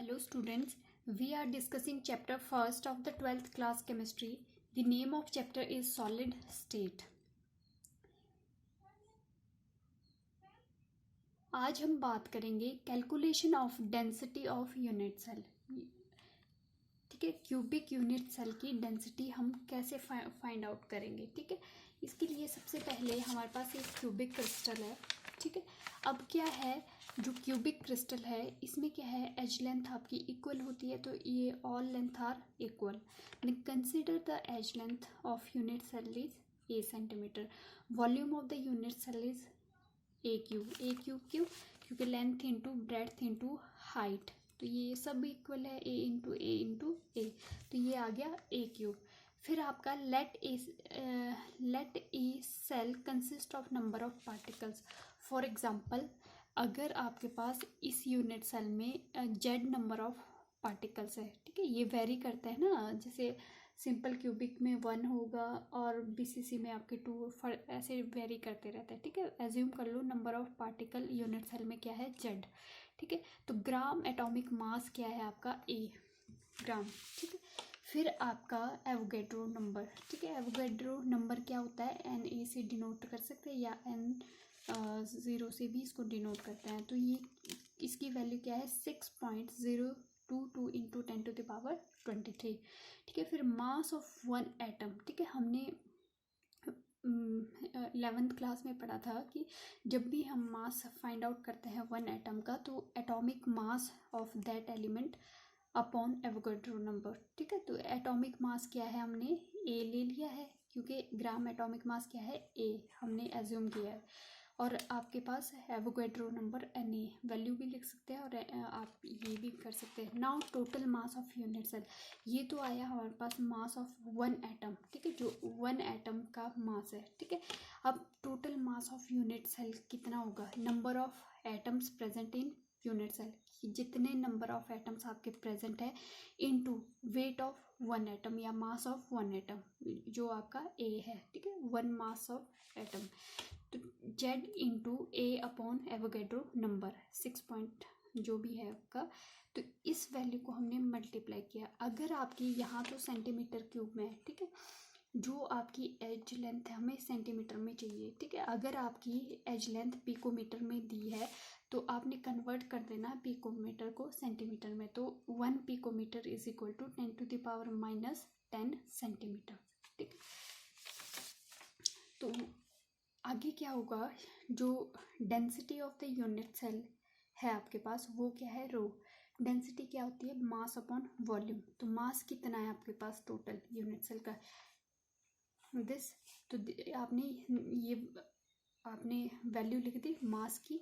Hello students, we are discussing chapter first of the 12th class chemistry. The name of chapter is solid state. आज हम बात करेंगे calculation of density of unit cell. ठीक है, cubic unit cell की density हम कैसे find out करेंगे. ठीक है, इसके लिए सबसे पहले हमारे पास एक क्यूबिक क्रिस्टल है. ठीक है, अब क्या है, जो क्यूबिक क्रिस्टल है इसमें क्या है, एज लेंथ आपकी इक्वल होती है, तो ये all length are equal. Consider the edge length of unit cell is a centimetre. Volume of the unit cell is a cube क्यों, क्योंकि length into breadth into height, तो ये सब इक्वल है, ए इंटू ए, तो ये आ गया ए क्यूब. फिर आपका let a cell consist of number of particles. For example, अगर आपके पास इस यूनिट सेल में जेड नंबर ऑफ पार्टिकल्स है. ठीक है, ये वेरी करता है ना, जैसे सिंपल क्यूबिक में 1 होगा और बीसीसी में आपके 2, ऐसे वेरी करते रहते हैं. ठीक है, एज्यूम कर लो number of particle unit cell में क्या है, जेड. ठीक है, तो ग्राम एटॉमिक मास क्या है आपका, ए ग्राम. ठीक है, फिर आपका एवोगैड्रो नंबर. ठीक है, एवोगैड्रो नंबर क्या होता है, एन ए से डिनोट कर सकते हैं या एन 0 से भी इसको डिनोट करते हैं. तो ये इसकी वैल्यू क्या है, 6.022 इंटू 10⁻23. ठीक है, फिर मास ऑफ वन एटम. ठीक है, हमने 11th क्लास में पढ़ा था कि जब भी हम मास फाइंड आउट करते हैं वन एटम का, तो atomic mass of that element upon Avogadro number. ठीक है, तो एटॉमिक मास क्या है, हमने ए ले लिया है, क्योंकि ग्राम एटॉमिक मास क्या है, ए हमने एज्यूम किया है. और आपके पास Avogadro number N A value भी लिख सकते हैं, और आप ये भी कर सकते हैं. Now total mass of unit cell, ये तो आया हमारे पास मास ऑफ वन एटम. ठीक है, जो वन एटम का मास है. ठीक है, अब total mass of unit cell कितना होगा, number of atoms present in unit cell, जितने नंबर ऑफ एटम्स आपके प्रेजेंट है into weight of one atom या मास ऑफ वन एटम, जो आपका ए है. ठीक है, वन मास ऑफ एटम, तो Z into a upon Avogadro number 6 point जो भी है आपका, तो इस वैल्यू को हमने मल्टीप्लाई किया. अगर आपकी यहाँ तो सेंटीमीटर क्यूब में है. ठीक है, जो आपकी एज लेंथ है हमें सेंटीमीटर में चाहिए. ठीक है, अगर आपकी एज लेंथ पिकोमीटर में दी है तो आपने कन्वर्ट कर देना पिकोमीटर को सेंटीमीटर में. तो 1 picometre is equal to 10⁻−10 centimetre. ठीक है, तो आगे क्या होगा, जो density of the unit cell है आपके पास, वो क्या है, रो. डेंसिटी क्या होती है, मास अपॉन वॉल्यूम. तो मास कितना है आपके पास टोटल यूनिट सेल का, दिस. तो आपने वैल्यू लिख दी मास की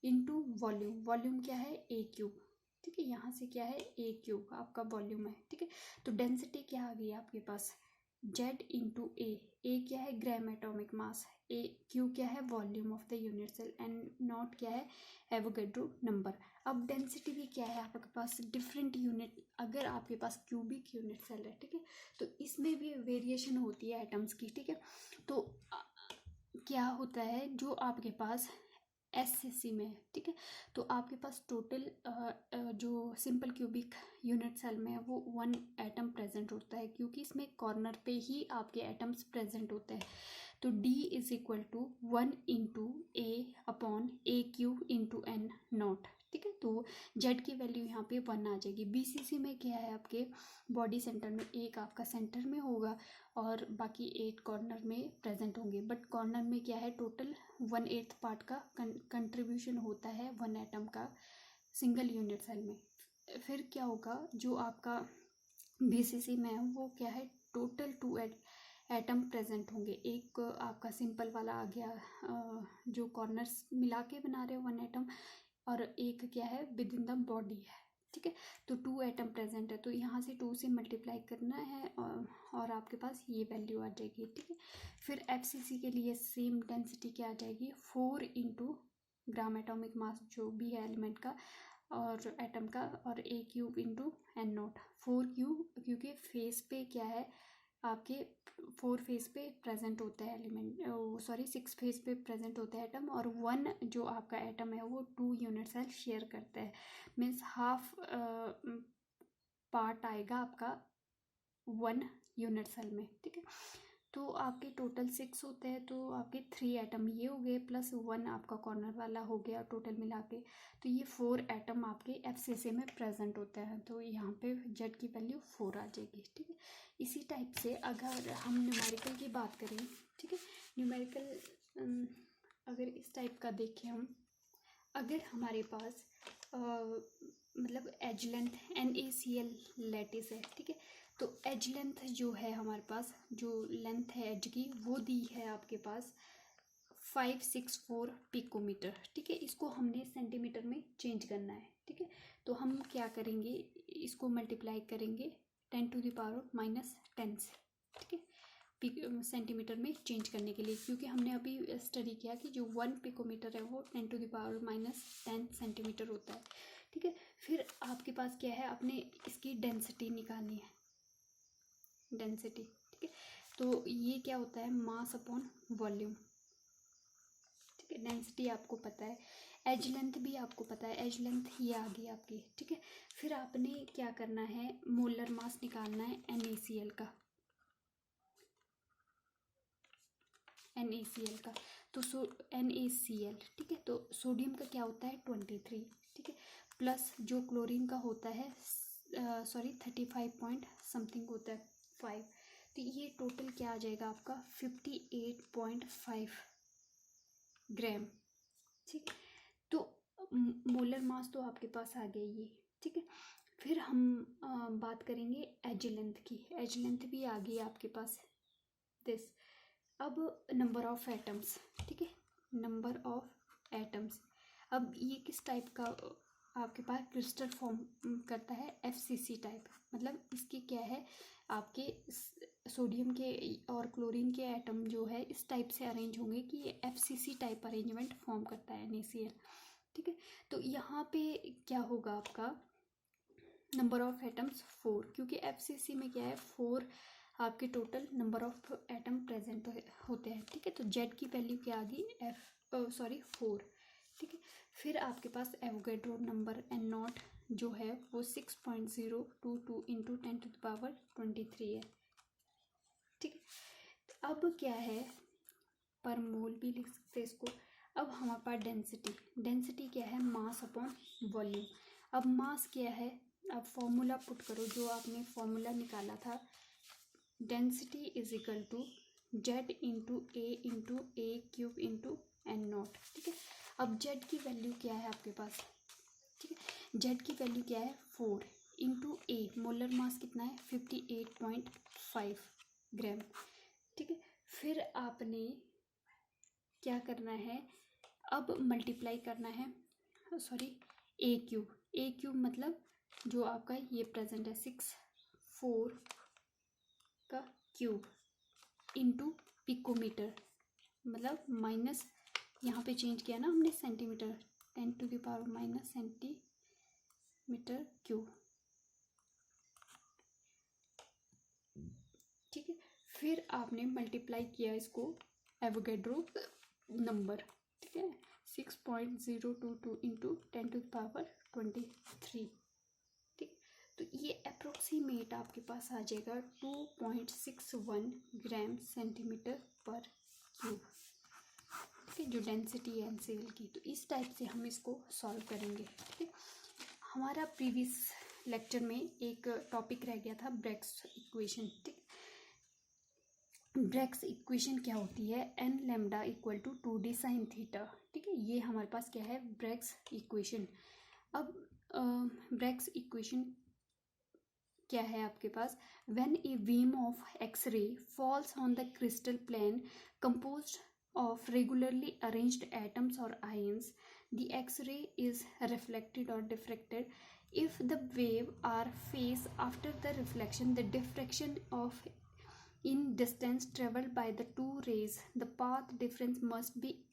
इनटू वॉल्यूम. वॉल्यूम क्या है, ए क्यूब. ठीक है, यहाँ से क्या है, ए क्यूब आपका वॉल्यूम है. ठीक है, तो डेंसिटी क्या आ गई आपके पास, जेड इंटू ए क्या है, ग्राम एटॉमिक मास, ए क्यू क्या है, volume of the unit cell, and naught क्या है, एवोगैड्रो नंबर. अब डेंसिटी भी क्या है आपके पास, डिफरेंट यूनिट, अगर आपके पास क्यूबिक यूनिट सेल है. ठीक है, तो इसमें भी वेरिएशन होती है एटम्स की. ठीक है, तो क्या होता है, जो आपके पास एससीसी में है. ठीक है, तो आपके पास टोटल जो सिंपल क्यूबिक यूनिट सेल में है वो 1 एटम प्रेजेंट होता है, क्योंकि इसमें कॉर्नर पे ही आपके एटम्स प्रेजेंट होते हैं. तो D is equal to 1 into a upon a cube into N naught. ठीक है, तो जेड की वैल्यू यहाँ पे 1 आ जाएगी. बीसीसी में क्या है, आपके बॉडी सेंटर में एक आपका सेंटर में होगा और बाकी 8 कॉर्नर में प्रेजेंट होंगे. बट कॉर्नर में क्या है, टोटल 1/8 पार्ट का कंट्रीब्यूशन होता है 1 एटम का सिंगल यूनिट सेल में. फिर क्या होगा, जो आपका बीसीसी में है वो क्या है, टोटल 2 एटम प्रेजेंट होंगे. एक आपका सिंपल वाला आ गया जो कॉर्नर्स मिला के बना रहे 1 एटम, और एक क्या है विद इन द बॉडी है. ठीक है, तो 2 एटम प्रेजेंट है, तो यहाँ से 2 से मल्टीप्लाई करना है और आपके पास ये वैल्यू आ जाएगी. ठीक है, फिर एफसीसी के लिए सेम डेंसिटी क्या आ जाएगी, 4 इंटू ग्राम एटॉमिक मास जो भी है एलिमेंट का और एटम का, और a cube into N naught. 4 cube, क्योंकि फेस पे क्या है आपके 4 फेज पे प्रेजेंट होता है एलिमेंट, सॉरी 6 फेज पे प्रेजेंट होता है एटम, और 1 जो आपका एटम है वो 2 यूनिट सेल शेयर करता है, मीन्स हाफ पार्ट आएगा आपका 1 यूनिट सेल में, ठीक है। तो आपके टोटल 6 होते हैं, तो आपके 3 एटम ये हो गए प्लस 1 आपका कॉर्नर वाला हो गया टोटल मिला के, तो ये 4 एटम आपके FCC में प्रेजेंट होते हैं। तो यहाँ पे जेड की वैल्यू 4 आ जाएगी, ठीक है। इसी टाइप से अगर हम न्यूमेरिकल की बात करें, ठीक है, न्यूमेरिकल अगर इस टाइप का देखें हम, अगर हमारे पास मतलब एज लेंथ NaCl लैटिस है, ठीक है, तो एज लेंथ जो है हमारे पास, जो लेंथ है एज की वो दी है आपके पास 564 पिकोमीटर, ठीक है। इसको हमने सेंटीमीटर में चेंज करना है, ठीक है। तो हम क्या करेंगे, इसको मल्टीप्लाई करेंगे 10⁻⁻10 से, ठीक है, सेंटीमीटर में चेंज करने के लिए, क्योंकि हमने अभी स्टडी किया कि जो 1 पिकोमीटर है वो 10⁻⁻10 सेंटीमीटर होता है, ठीक है। फिर आपके पास क्या है, आपने इसकी डेंसिटी निकालनी है, डेंसिटी, ठीक है। तो ये क्या होता है, मास अपॉन वॉल्यूम, ठीक है। डेंसिटी आपको पता है, एज लेंथ भी आपको पता है, एज लेंथ ये आ गई आपकी, ठीक है। फिर आपने क्या करना है, मोलर मास निकालना है NaCl का, NaCl का, तो NaCl, ठीक है। तो सोडियम का क्या होता है 23, ठीक है, प्लस जो क्लोरीन का होता है सॉरी 35 पॉइंट समथिंग होता है 5, तो ये टोटल क्या आ जाएगा आपका 58.5 ग्राम, ठीक है। तो मोलर मास तो आपके पास आ गया ये, ठीक है। फिर हम बात करेंगे एज लेंथ की, एज लेंथ भी आ गई आपके पास दिस। अब नंबर ऑफ एटम्स, ठीक है, नंबर ऑफ एटम्स, अब ये किस टाइप का आपके पास क्रिस्टल फॉर्म करता है, FCC टाइप, मतलब इसकी क्या है, आपके सोडियम के और क्लोरीन के एटम जो है इस टाइप से अरेंज होंगे कि ये FCC टाइप अरेंजमेंट फॉर्म करता है NaCl, ठीक है। तो यहाँ पे क्या होगा आपका नंबर ऑफ एटम्स 4, क्योंकि FCC में क्या है 4 आपके total number of atom present होते हैं, ठीक है। तो जेड की वैल्यू क्या आ गई 4, ठीक है। फिर आपके पास एवोगैड्रो नंबर N0 जो है वो 6.022 इंटू 10⁻23 है, ठीक है। अब क्या है, पर मोल भी लिख सकते हैं इसको। अब हमारे पास डेंसिटी, डेंसिटी क्या है, मास अपॉन वॉल्यूम। अब मास क्या है, अब फॉर्मूला पुट करो जो आपने फॉर्मूला निकाला था, density is equal to Z into a cube into N0, ठीक है। अब जेड की वैल्यू क्या है आपके पास, ठीक है, जेड की वैल्यू क्या है 4 इंटू ए, मोलर मास कितना है 58.5 ग्राम, ठीक है। फिर आपने क्या करना है, अब मल्टीप्लाई करना है, सॉरी ए क्यूब मतलब जो आपका ये प्रेजेंट है 64 का क्यूब इंटू पिकोमीटर, मतलब माइनस यहाँ पे चेंज किया ना हमने सेंटीमीटर, 10⁻⁻ सेंटीमीटर क्यूब, ठीक है। फिर आपने मल्टीप्लाई किया इसको एवोगैड्रो नंबर, ठीक है, 6.022 इंटू 10⁻23, ठीक। तो ये अप्रोक्सीमेट आपके पास आ जाएगा 2.61 ग्राम सेंटीमीटर पर क्यूब, ठीक है, जो डेंसिटी है NaCl की। तो इस टाइप से हम इसको सॉल्व करेंगे, ठीक है। हमारा प्रीवियस लेक्चर में एक टॉपिक रह गया था ब्रैग्स इक्वेशन, ठीक। ब्रैग्स इक्वेशन क्या होती है, n lambda equal to 2d sine theta, ठीक है, ये हमारे पास क्या है ब्रैग्स इक्वेशन। अब ब्रैग्स इक्वेशन क्या है आपके पास, when a beam of X-ray falls on the crystal plane composed of regularly arranged atoms or ions, the X-ray is reflected or diffracted. If the wave are phase after the reflection, the diffraction of in distance traveled by the two rays, the path difference must be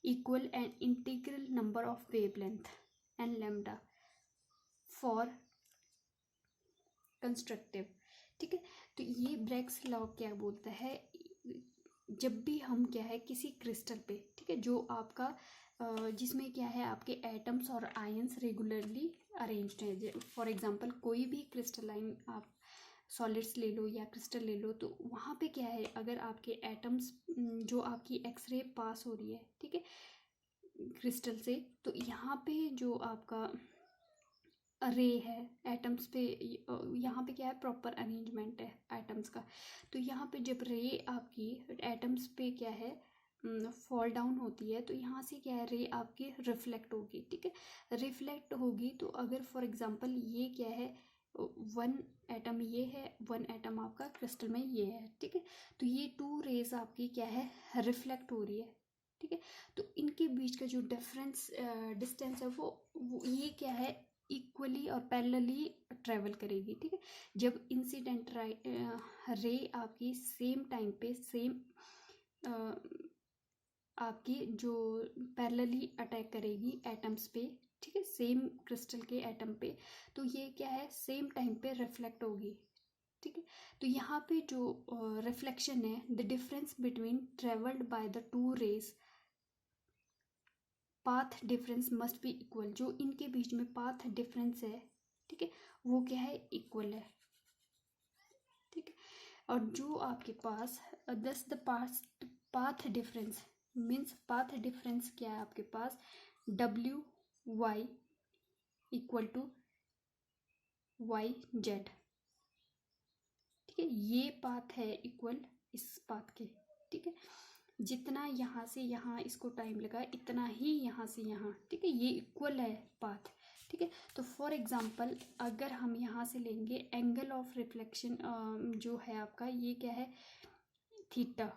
equal an integral number of wavelength n lambda for constructive, ठीक है। तो ये Bragg's law क्या बोलता है, जब भी हम क्या है किसी क्रिस्टल पे, ठीक है, जो आपका जिसमें क्या है आपके एटम्स और आयंस रेगुलरली अरेंज्ड है, फॉर एग्जांपल कोई भी क्रिस्टलाइन आप सॉलिड्स ले लो या क्रिस्टल ले लो, तो वहाँ पे क्या है, अगर आपके एटम्स जो आपकी एक्सरे पास हो रही है, ठीक है, क्रिस्टल से, तो यहाँ पे जो आपका रे है एटम्स पे, यहाँ पे क्या है प्रॉपर अरेंजमेंट है एटम्स का, तो यहाँ पे जब रे आपकी एटम्स पे क्या है फॉल डाउन होती है, तो यहाँ से क्या है रे आपकी रिफ्लेक्ट होगी, ठीक है, रिफ्लेक्ट होगी। तो अगर फॉर एग्जांपल ये क्या है वन एटम ये है, वन एटम आपका क्रिस्टल में ये है, ठीक है, तो ये टू रेज आपकी क्या है रिफ्लेक्ट हो रही है, ठीक है, तो इनके बीच का जो डिस्टेंस है वो ये क्या है इक्वली और पैरेलली ट्रेवल करेगी, ठीक है। जब इंसिडेंट रे आपकी सेम टाइम पे सेम आपकी जो पैरेलली अटैक करेगी एटम्स पे, ठीक है, सेम क्रिस्टल के एटम पे, तो ये क्या है सेम टाइम पे रिफ्लेक्ट होगी, ठीक है। तो यहाँ पे जो रिफ्लेक्शन है, the difference between travelled by the two rays path difference must be equal, जो इनके बीच में पाथ डिफरेंस है, ठीक है, वो क्या है इक्वल है, ठीक है। और जो आपके पास दस the path difference means path difference क्या है आपके पास W Y equal to Y Z, ठीक है, ये पाथ है इक्वल इस पाथ के, ठीक है, जितना यहाँ से यहाँ इसको टाइम लगा इतना ही यहाँ से यहाँ, ठीक है, ये इक्वल है पाथ, ठीक है। तो फॉर एग्जांपल अगर हम यहाँ से लेंगे एंगल ऑफ रिफ्लेक्शन जो है आपका ये क्या है थीटा,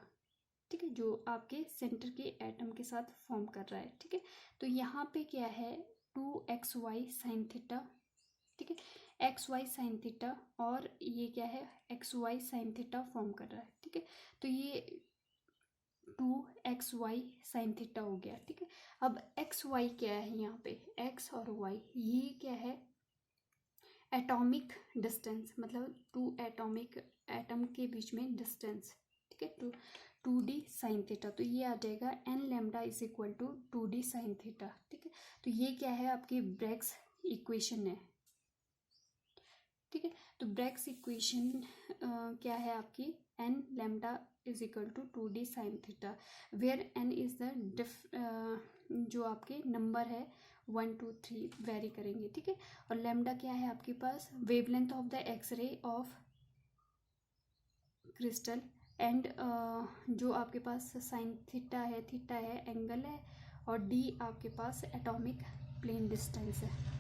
ठीक है, जो आपके सेंटर के एटम के साथ फॉर्म कर रहा है, ठीक है, तो यहाँ पे क्या है 2xy साइन थीटा, ठीक है, XY साइन थीटा, और ये क्या है XY साइन थीटा फॉर्म कर रहा है, ठीक है, तो ये 2xy साइन थीटा हो गया, ठीक है। अब XY क्या है यहाँ पे x और y, ये क्या है एटॉमिक डिस्टेंस, मतलब टू एटॉमिक एटम के बीच में डिस्टेंस, ठीक है, 2d साइन थीटा, तो ये आ जाएगा n lambda is equal to 2d sine theta, ठीक है। तो ये क्या है आपकी ब्रैग्स इक्वेशन है, ठीक है। तो ब्रैग्स इक्वेशन क्या है आपकी n lambda is equal to 2d sine theta, where n is the जो आपके नंबर है 1 2 3 वेरी करेंगे, ठीक है, और लैम्डा क्या है आपके पास wavelength of the X-ray of crystal, and जो आपके पास साइन थीटा है एंगल है, और d आपके पास एटॉमिक प्लेन डिस्टेंस है।